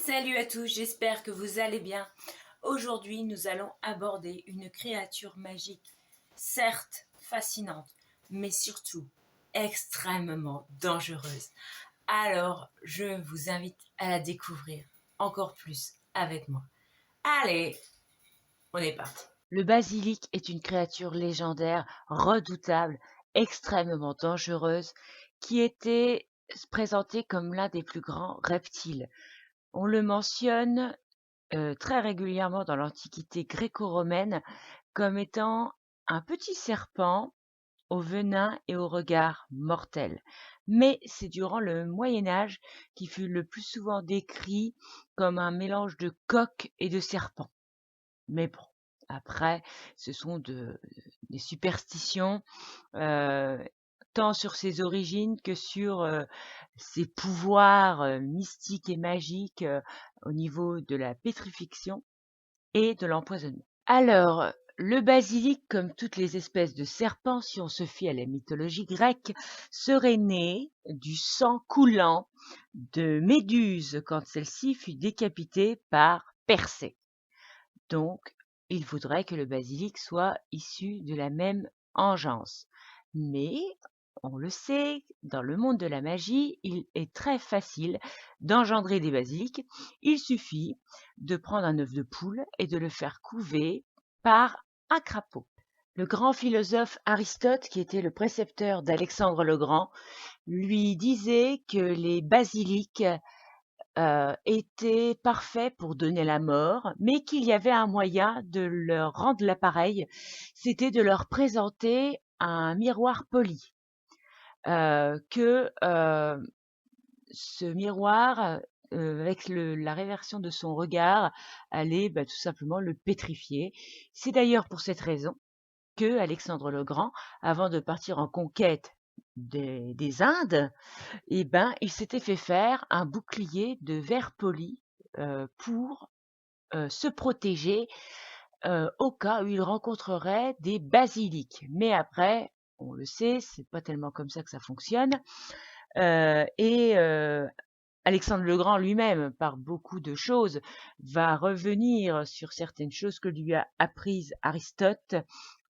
Salut à tous, j'espère que vous allez bien. Aujourd'hui, nous allons aborder une créature magique, certes fascinante, mais surtout extrêmement dangereuse. Alors, je vous invite à la découvrir encore plus avec moi. Allez, on est parti. Le basilic est une créature légendaire, redoutable, extrêmement dangereuse, qui était présentée comme l'un des plus grands reptiles. On le mentionne très régulièrement dans l'Antiquité gréco-romaine comme étant un petit serpent au venin et au regard mortel. Mais c'est durant le Moyen Âge qu'il fut le plus souvent décrit comme un mélange de coq et de serpent. Mais bon, après, ce sont des superstitions, heu, tant sur ses origines que sur, ses pouvoirs, mystiques et magiques, au niveau de la pétrifixion et de l'empoisonnement. Alors, le basilic, comme toutes les espèces de serpents, si on se fie à la mythologie grecque, serait né du sang coulant de Méduse quand celle-ci fut décapitée par Persée. Donc, il faudrait que le basilic soit issu de la même engeance. Mais, on le sait, dans le monde de la magie, il est très facile d'engendrer des basilics. Il suffit de prendre un œuf de poule et de le faire couver par un crapaud. Le grand philosophe Aristote, qui était le précepteur d'Alexandre le Grand, lui disait que les basilics était parfait pour donner la mort, mais qu'il y avait un moyen de leur rendre l'appareil, c'était de leur présenter un miroir poli. Ce miroir, avec la réversion de son regard, allait tout simplement le pétrifier. C'est d'ailleurs pour cette raison que Alexandre le Grand, avant de partir en conquête des Indes, il s'était fait faire un bouclier de verre poli, pour, se protéger, au cas où il rencontrerait des basilics. Mais après, on le sait, c'est pas tellement comme ça que ça fonctionne, et Alexandre le Grand lui-même, par beaucoup de choses, va revenir sur certaines choses que lui a apprises Aristote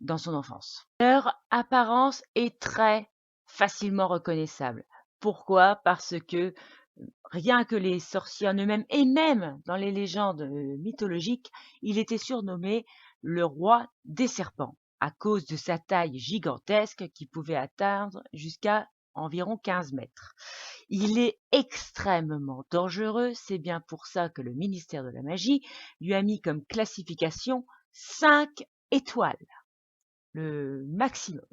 dans son enfance. Leur apparence est très facilement reconnaissable. Pourquoi? Parce que rien que les sorciers en eux-mêmes et même dans les légendes mythologiques, il était surnommé le roi des serpents à cause de sa taille gigantesque qui pouvait atteindre jusqu'à environ 15 mètres. Il est extrêmement dangereux, c'est bien pour ça que le ministère de la Magie lui a mis comme classification 5 étoiles, le maximum.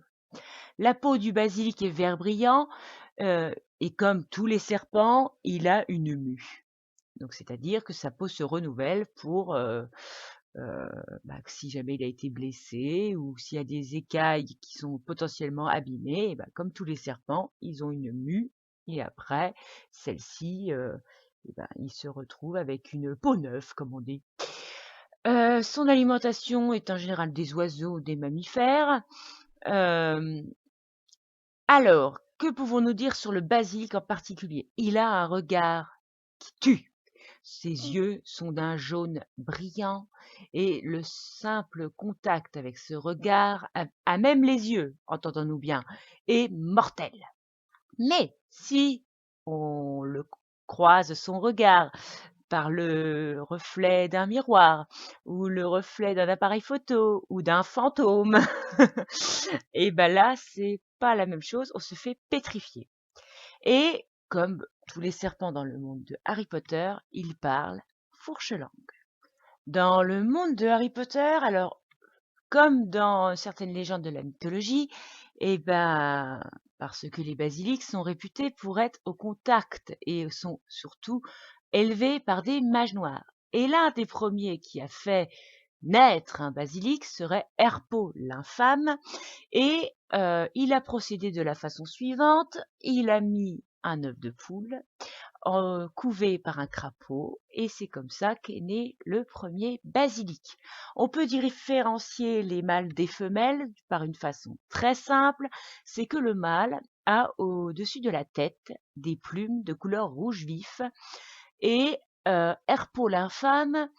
La peau du basilic est vert brillant, et comme tous les serpents, il a une mue. Donc c'est-à-dire que sa peau se renouvelle pour, que si jamais il a été blessé ou s'il y a des écailles qui sont potentiellement abîmées, comme tous les serpents, ils ont une mue et après celle-ci, il se retrouve avec une peau neuve, comme on dit. Son alimentation est en général des oiseaux ou des mammifères. Hem, alors, que pouvons-nous dire sur le basilic en particulier? Il a un regard qui tue. Ses yeux sont d'un jaune brillant et le simple contact avec ce regard, à même les yeux, entendons-nous bien, est mortel. Mais si on le croise son regard par le reflet d'un miroir ou le reflet d'un appareil photo ou d'un fantôme, et là, c'est pas la même chose, on se fait pétrifier. Et comme tous les serpents dans le monde de Harry Potter, il parle fourche-langue. Dans le monde de Harry Potter, alors, comme dans certaines légendes de la mythologie, parce que les basiliques sont réputés pour être au contact et sont surtout élevés par des mages noirs. Et l'un des premiers qui a fait naître un basilic serait Herpo l'infâme, et il a procédé de la façon suivante: il a mis un œuf de poule couvé par un crapaud, et c'est comme ça qu'est né le premier basilic. On peut différencier les mâles des femelles par une façon très simple, c'est que le mâle a au-dessus de la tête des plumes de couleur rouge vif et Herpo l'infâme,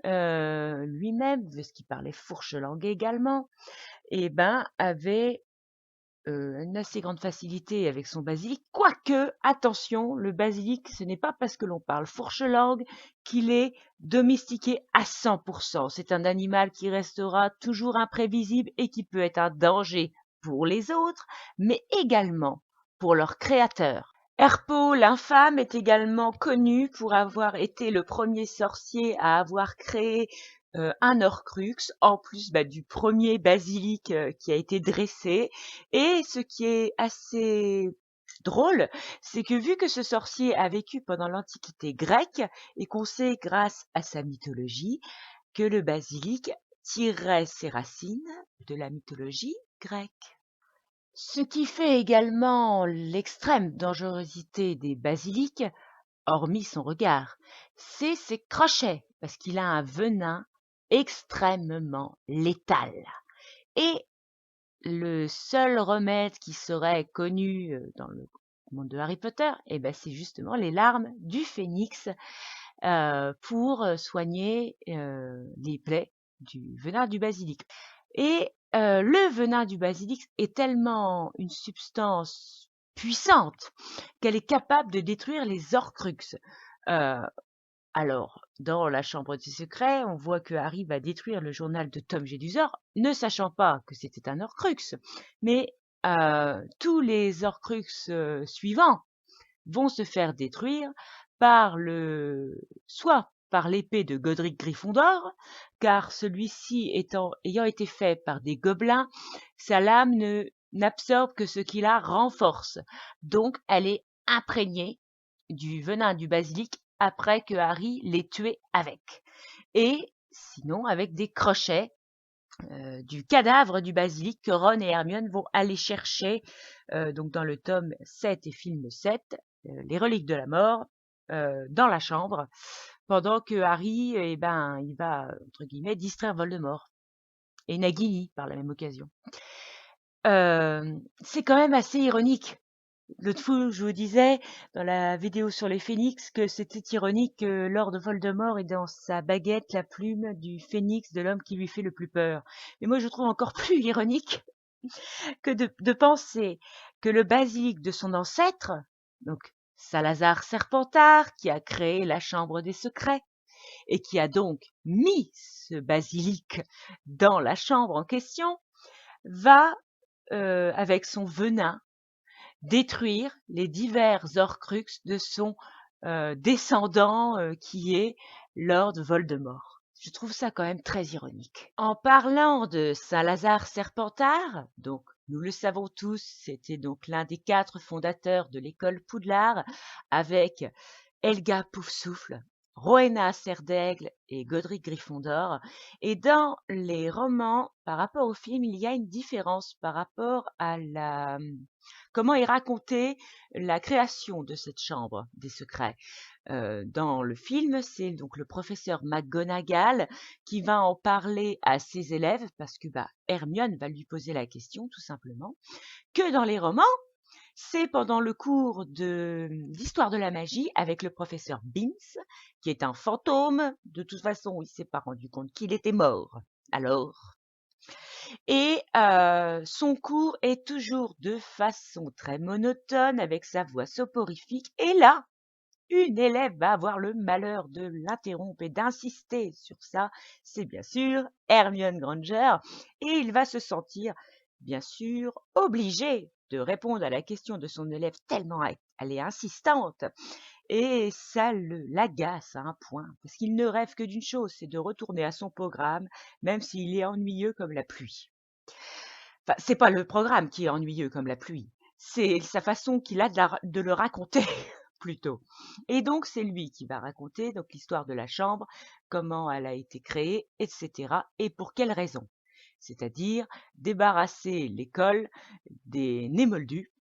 lui-même, puisqu'il parlait fourche-langue également, et ben, avait une assez grande facilité avec son basilic. Quoique, attention, le basilic, ce n'est pas parce que l'on parle fourche-langue qu'il est domestiqué à 100%. C'est un animal qui restera toujours imprévisible et qui peut être un danger pour les autres, mais également pour leur créateur. Herpo l'infâme est également connu pour avoir été le premier sorcier à avoir créé un Horcrux, en plus du premier basilic qui a été dressé. Et ce qui est assez drôle, c'est que vu que ce sorcier a vécu pendant l'Antiquité grecque, et qu'on sait grâce à sa mythologie que le basilic tirerait ses racines de la mythologie grecque. Ce qui fait également l'extrême dangerosité des basilics, hormis son regard, c'est ses crochets, parce qu'il a un venin extrêmement létal. Et le seul remède qui serait connu dans le monde de Harry Potter, c'est justement les larmes du phénix pour soigner les plaies du venin du basilic. Et le venin du basilic est tellement une substance puissante qu'elle est capable de détruire les Horcruxes. Alors, dans la chambre des secrets, on voit que Harry va détruire le journal de Tom Jedusor, ne sachant pas que c'était un Horcrux. Mais tous les Horcruxes suivants vont se faire détruire par soit par l'épée de Godric Gryffondor, car celui-ci ayant été fait par des gobelins, sa lame n'absorbe que ce qui la renforce. Donc, elle est imprégnée du venin du basilic après que Harry l'ait tué avec. Et sinon, avec des crochets du cadavre du basilic que Ron et Hermione vont aller chercher donc dans le tome 7 et film 7, les reliques de la mort, dans la chambre, pendant que Harry, il va, entre guillemets, distraire Voldemort. Et Nagini, par la même occasion. C'est quand même assez ironique. L'autre fois, je vous disais, dans la vidéo sur les phénix, que c'était ironique que Lord Voldemort ait dans sa baguette la plume du phénix de l'homme qui lui fait le plus peur. Mais moi, je trouve encore plus ironique que de penser que le basilic de son ancêtre, donc Salazar Serpentard, qui a créé la Chambre des Secrets, et qui a donc mis ce basilic dans la chambre en question, va, avec son venin, détruire les divers Horcruxes de son descendant qui est Lord Voldemort. Je trouve ça quand même très ironique. En parlant de Salazar Serpentard, donc nous le savons tous, c'était donc l'un des 4 fondateurs de l'école Poudlard, avec Helga Poufsouffle, Rowena Serdaigle et Godric Gryffondor. Et dans les romans, par rapport au film, il y a une différence par rapport à comment est racontée la création de cette chambre des secrets. Dans le film, c'est donc le professeur McGonagall qui va en parler à ses élèves, parce que Hermione va lui poser la question, tout simplement, que dans les romans, c'est pendant le cours d'histoire de la magie avec le professeur Binns, qui est un fantôme. De toute façon, il s'est pas rendu compte qu'il était mort. Alors, et son cours est toujours de façon très monotone, avec sa voix soporifique. Et là, une élève va avoir le malheur de l'interrompre et d'insister sur ça. C'est bien sûr Hermione Granger. Et il va se sentir, bien sûr, obligé de répondre à la question de son élève tellement elle est insistante. Et ça l'agace à un point, parce qu'il ne rêve que d'une chose, c'est de retourner à son programme, même s'il est ennuyeux comme la pluie. Enfin, c'est pas le programme qui est ennuyeux comme la pluie, c'est sa façon qu'il a de le raconter plutôt. Et donc c'est lui qui va raconter donc l'histoire de la chambre, comment elle a été créée, etc. et pour quelles raisons. C'est-à-dire débarrasser l'école des Némoldus,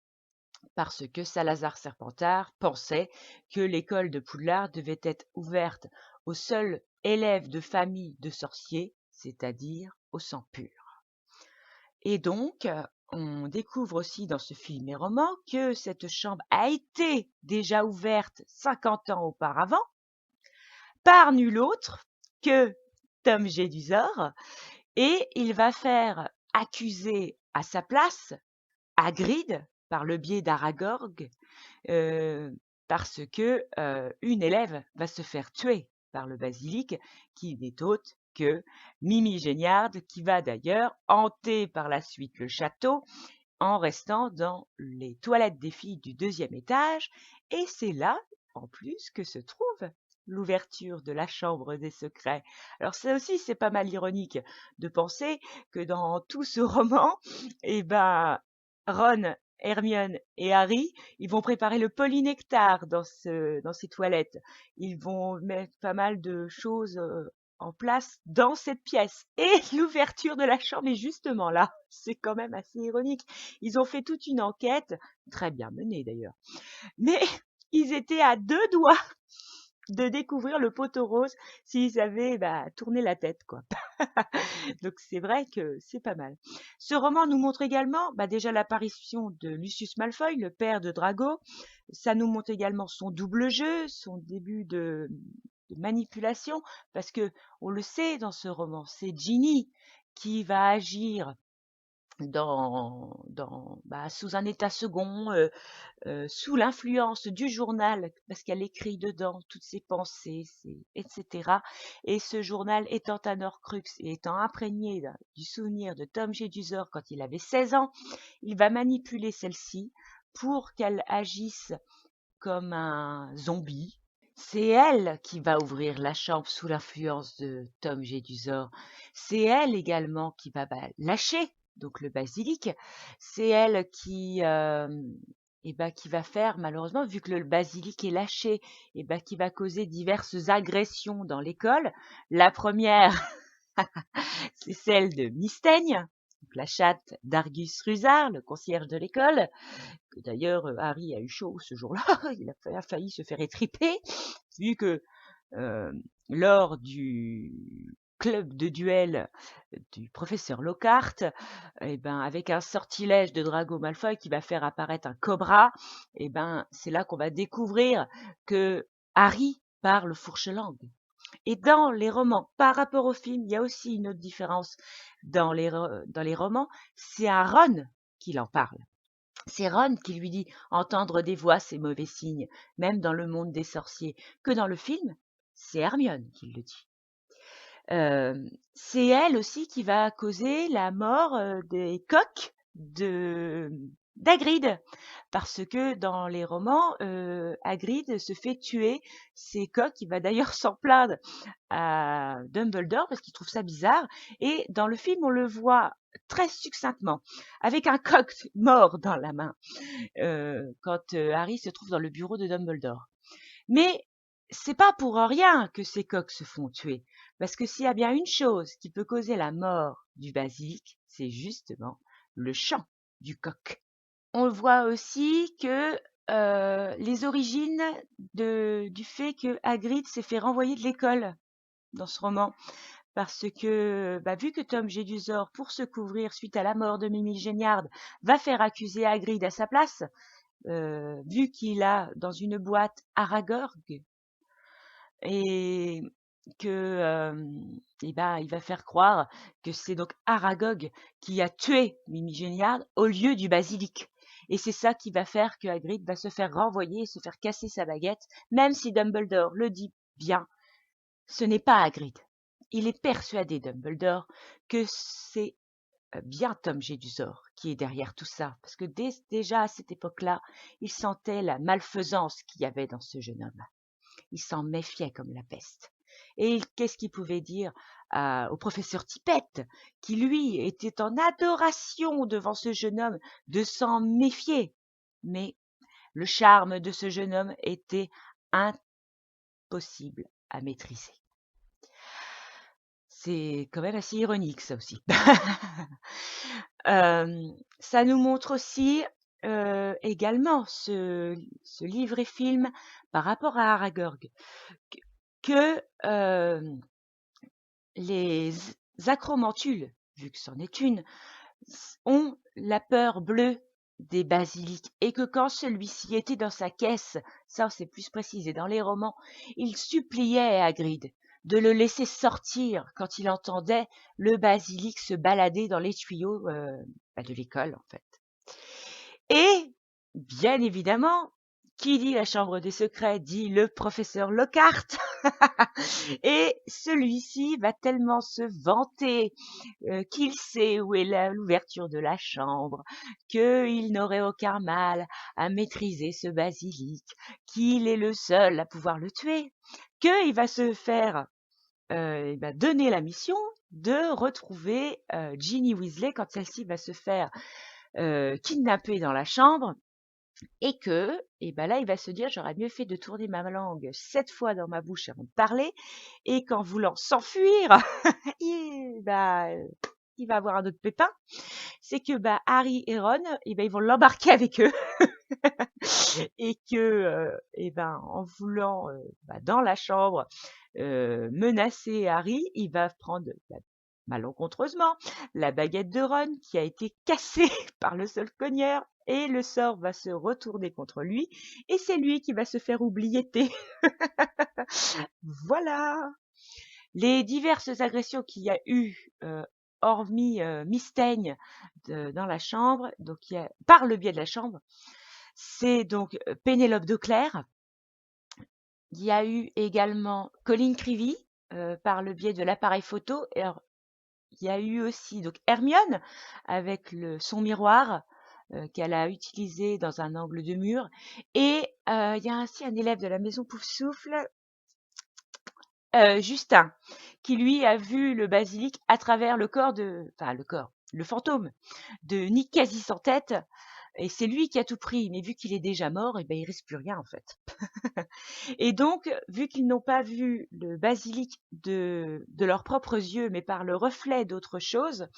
parce que Salazar Serpentard pensait que l'école de Poudlard devait être ouverte aux seuls élèves de familles de sorciers, c'est-à-dire au sang pur. Et donc, on découvre aussi dans ce film et roman que cette chambre a été déjà ouverte 50 ans auparavant, par nul autre que Tom Jedusor, et il va faire accuser à sa place Hagrid par le biais d'Aragorg, parce que une élève va se faire tuer par le basilic, qui n'est autre que Mimi Géniard, qui va d'ailleurs hanter par la suite le château en restant dans les toilettes des filles du 2e étage, et c'est là, en plus, que se trouve l'ouverture de la chambre des secrets. Alors ça aussi, c'est pas mal ironique de penser que dans tout ce roman, eh ben, Ron, Hermione et Harry, ils vont préparer le polynectar dans ces toilettes. Ils vont mettre pas mal de choses en place dans cette pièce. Et l'ouverture de la chambre est justement là. C'est quand même assez ironique. Ils ont fait toute une enquête, très bien menée d'ailleurs, mais ils étaient à 2 doigts de découvrir le poteau rose s'ils avaient tourné la tête, quoi. Donc c'est vrai que c'est pas mal. Ce roman nous montre également déjà l'apparition de Lucius Malfoy, le père de Drago. Ça nous montre également son double jeu, son début de manipulation, parce que on le sait dans ce roman, c'est Ginny qui va agir sous un état second, sous l'influence du journal, parce qu'elle écrit dedans toutes ses pensées, etc. Et ce journal étant un Horcrux et étant imprégné du souvenir de Tom Jedusor quand il avait 16 ans, il va manipuler celle-ci pour qu'elle agisse comme un zombie. C'est elle qui va ouvrir la chambre sous l'influence de Tom Jedusor. C'est elle également qui va lâcher donc le basilic. C'est elle qui va faire, malheureusement, vu que le basilic est lâché, qui va causer diverses agressions dans l'école. La première, c'est celle de Mystaigne, la chatte d'Argus Rusard, le concierge de l'école. D'ailleurs, Harry a eu chaud ce jour-là, il a failli se faire étriper, vu que lors du club de duel du professeur Lockhart, avec un sortilège de Drago Malfoy qui va faire apparaître un cobra, c'est là qu'on va découvrir que Harry parle fourche-langue. Et dans les romans, par rapport au film, il y a aussi une autre différence. Dans les romans, c'est à Ron qu'il en parle. C'est Ron qui lui dit entendre des voix, c'est mauvais signe, même dans le monde des sorciers. Que dans le film, c'est Hermione qui le dit. C'est elle aussi qui va causer la mort des coqs d'Hagrid, parce que dans les romans, Hagrid se fait tuer ses coqs. Il va d'ailleurs s'en plaindre à Dumbledore parce qu'il trouve ça bizarre. Et dans le film, on le voit très succinctement avec un coq mort dans la main quand Harry se trouve dans le bureau de Dumbledore. Mais c'est pas pour rien que ces coqs se font tuer, parce que s'il y a bien une chose qui peut causer la mort du basilic, c'est justement le chant du coq. On voit aussi que les origines du fait que Hagrid s'est fait renvoyer de l'école dans ce roman, parce que vu que Tom Jedusor, pour se couvrir suite à la mort de Mimi Géniard, va faire accuser Hagrid à sa place, vu qu'il a dans une boîte Aragorg, et que il va faire croire que c'est donc Aragog qui a tué Mimi Géniard au lieu du basilic. Et c'est ça qui va faire que Hagrid va se faire renvoyer et se faire casser sa baguette, même si Dumbledore le dit bien. Ce n'est pas Hagrid. Il est persuadé, Dumbledore, que c'est bien Tom Jedusor qui est derrière tout ça, parce que déjà à cette époque-là, il sentait la malfaisance qu'il y avait dans ce jeune homme. Il s'en méfiait comme la peste. Et qu'est-ce qu'il pouvait dire au professeur Tippett, qui lui était en adoration devant ce jeune homme, de s'en méfier. Mais le charme de ce jeune homme était impossible à maîtriser. C'est quand même assez ironique, ça aussi. Ça nous montre aussi également ce livre et film par rapport à Aragorg, que les acromantules, vu que c'en est une, ont la peur bleue des basiliques et que quand celui-ci était dans sa caisse, ça c'est plus précisé dans les romans, il suppliait Hagrid de le laisser sortir quand il entendait le basilic se balader dans les tuyaux de l'école en fait. Et bien évidemment, qui dit la chambre des secrets dit le professeur Lockhart. Et celui-ci va tellement se vanter qu'il sait où est l'ouverture de la chambre, qu'il n'aurait aucun mal à maîtriser ce basilic, qu'il est le seul à pouvoir le tuer, qu'il va se faire donner la mission de retrouver Ginny Weasley quand celle-ci va se faire kidnapper dans la chambre. Et là, il va se dire, j'aurais mieux fait de tourner ma langue 7 fois dans ma bouche avant de parler, et qu'en voulant s'enfuir, il va avoir un autre pépin. C'est que Harry et Ron, ils vont l'embarquer avec eux, et que, en voulant dans la chambre menacer Harry, il va prendre malencontreusement la baguette de Ron qui a été cassée par le seul cogneur et le sort va se retourner contre lui et c'est lui qui va se faire oublietter. Voilà. Les diverses agressions qu'il y a eu, hormis Miss Teigne dans la chambre, donc par le biais de la chambre, c'est donc Pénélope Dauclair. Il y a eu également Colin Creevy par le biais de l'appareil photo. Et alors, il y a eu aussi donc Hermione avec son miroir qu'elle a utilisé dans un angle de mur. Et il y a ainsi un élève de la maison Poufsouffle, Justin, qui lui a vu le basilic à travers le fantôme de Nick quasi sans tête. Et c'est lui qui a tout pris, mais vu qu'il est déjà mort, il reste plus rien en fait. Et donc, vu qu'ils n'ont pas vu le basilic de leurs propres yeux, mais par le reflet d'autre chose,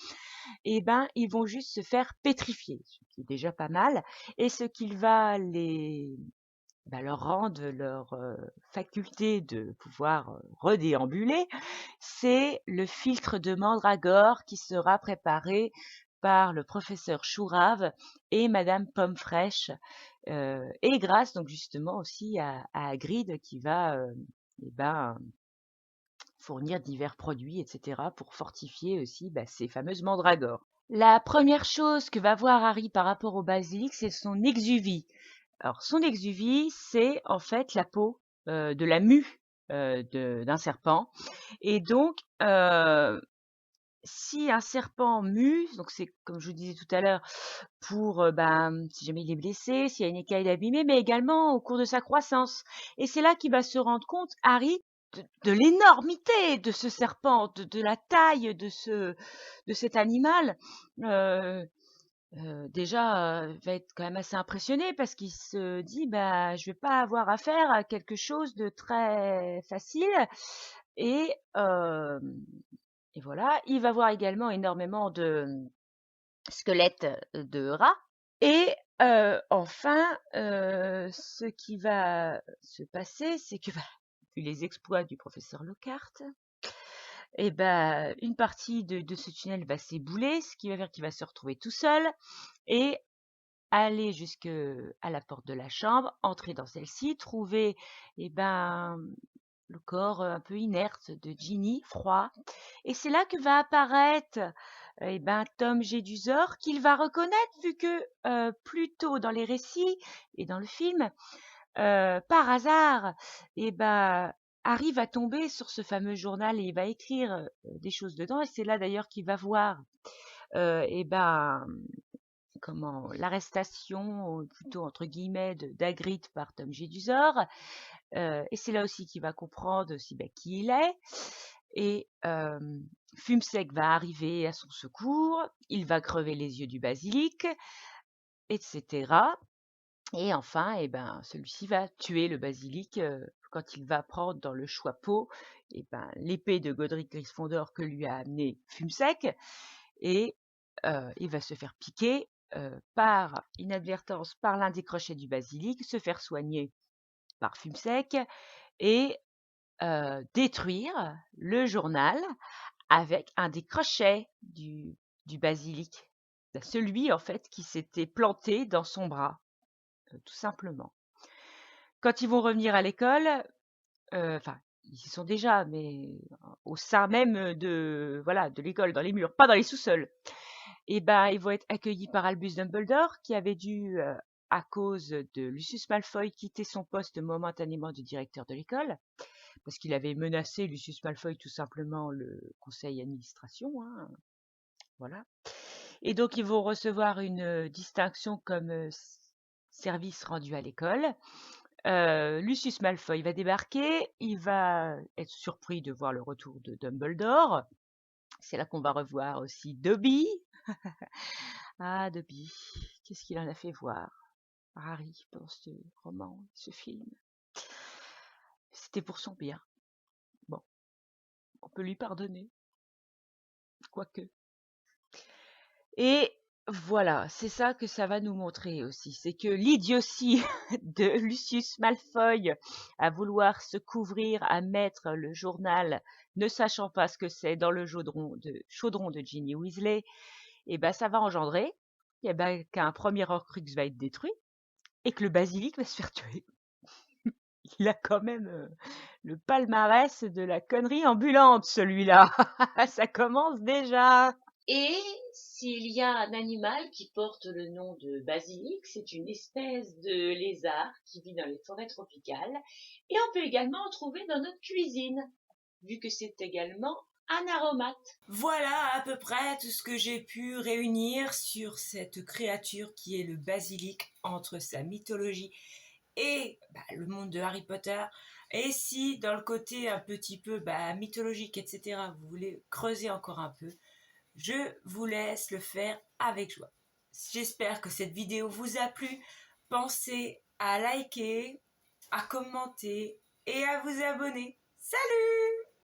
ils vont juste se faire pétrifier, ce qui est déjà pas mal, et ce qui va leur rendre leur faculté de pouvoir redéambuler, c'est le filtre de mandragore qui sera préparé par le professeur Chourave et Madame Pomme-Fraîche, et grâce donc justement aussi à Hagrid qui va fournir divers produits, etc. pour fortifier aussi ces fameuses mandragores. La première chose que va voir Harry par rapport au basilic, c'est son exuvie. Alors, son exuvie, c'est en fait la peau de la mue d'un serpent. Et donc, si un serpent mue, donc c'est comme je vous disais tout à l'heure, pour si jamais il est blessé, s'il y a une écaille abîmée, mais également au cours de sa croissance. Et c'est là qu'il va se rendre compte, Harry, de l'énormité de ce serpent, de la taille de cet animal. Déjà, va être quand même assez impressionné parce qu'il se dit je vais pas avoir affaire à quelque chose de très facile et voilà. Il va voir également énormément de squelettes de rats et enfin, ce qui va se passer, c'est que vu les exploits du professeur Lockhart, une partie de ce tunnel va s'ébouler, ce qui va faire qu'il va se retrouver tout seul et aller jusque à la porte de la chambre, entrer dans celle-ci, trouver le corps un peu inerte de Ginny, froid. Et c'est là que va apparaître Tom Jedusor, qu'il va reconnaître vu que plus tôt dans les récits et dans le film, par hasard, Harry va tomber sur ce fameux journal et il va écrire des choses dedans. Et c'est là d'ailleurs qu'il va voir l'arrestation, plutôt entre guillemets, d'Hagrid par Tom Jedusor. Et c'est là aussi qu'il va comprendre aussi qui il est. Et Fumsec va arriver à son secours, il va crever les yeux du basilic, etc. Et enfin, celui-ci va tuer le basilic quand il va prendre dans le choix-peau l'épée de Godric Gryffondor que lui a amené Fumsec. Et il va se faire piquer par inadvertance par l'un des crochets du basilic, se faire soigner par Fumsec et détruire le journal avec un des crochets du basilic. celui en fait qui s'était planté dans son bras, tout simplement. Quand ils vont revenir à l'école, enfin, ils y sont déjà, mais au sein même de voilà, de l'école, dans les murs, pas dans les sous-sols. Et ben, ils vont être accueillis par Albus Dumbledore, qui avait dû, à cause de Lucius Malfoy, quitter son poste momentanément de directeur de l'école, parce qu'il avait menacé Lucius Malfoy tout simplement le conseil d'administration, hein, voilà. Et donc ils vont recevoir une distinction comme service rendu à l'école. Lucius Malfoy va débarquer, il va être surpris de voir le retour de Dumbledore. C'est là qu'on va revoir aussi Dobby. Ah, Dobby, qu'est-ce qu'il en a fait voir à Harry pendant ce roman, ce film. C'était pour son bien. Bon, on peut lui pardonner, quoique. Et voilà, c'est ça que ça va nous montrer aussi, c'est que l'idiotie de Lucius Malfoy à vouloir se couvrir, à mettre le journal, ne sachant pas ce que c'est dans le chaudron de Ginny Weasley, et ben ça va engendrer qu'un premier Horcrux va être détruit et que le basilic va se faire tuer. Il a quand même le palmarès de la connerie ambulante, celui-là. Ça commence déjà. Et s'il y a un animal qui porte le nom de basilic, c'est une espèce de lézard qui vit dans les forêts tropicales. Et on peut également en trouver dans notre cuisine, vu que c'est également un aromate. Voilà à peu près tout ce que j'ai pu réunir sur cette créature qui est le basilic entre sa mythologie et le monde de Harry Potter. Et si dans le côté un petit peu mythologique, etc., vous voulez creuser encore un peu, je vous laisse le faire avec joie. J'espère que cette vidéo vous a plu. Pensez à liker, à commenter et à vous abonner. Salut!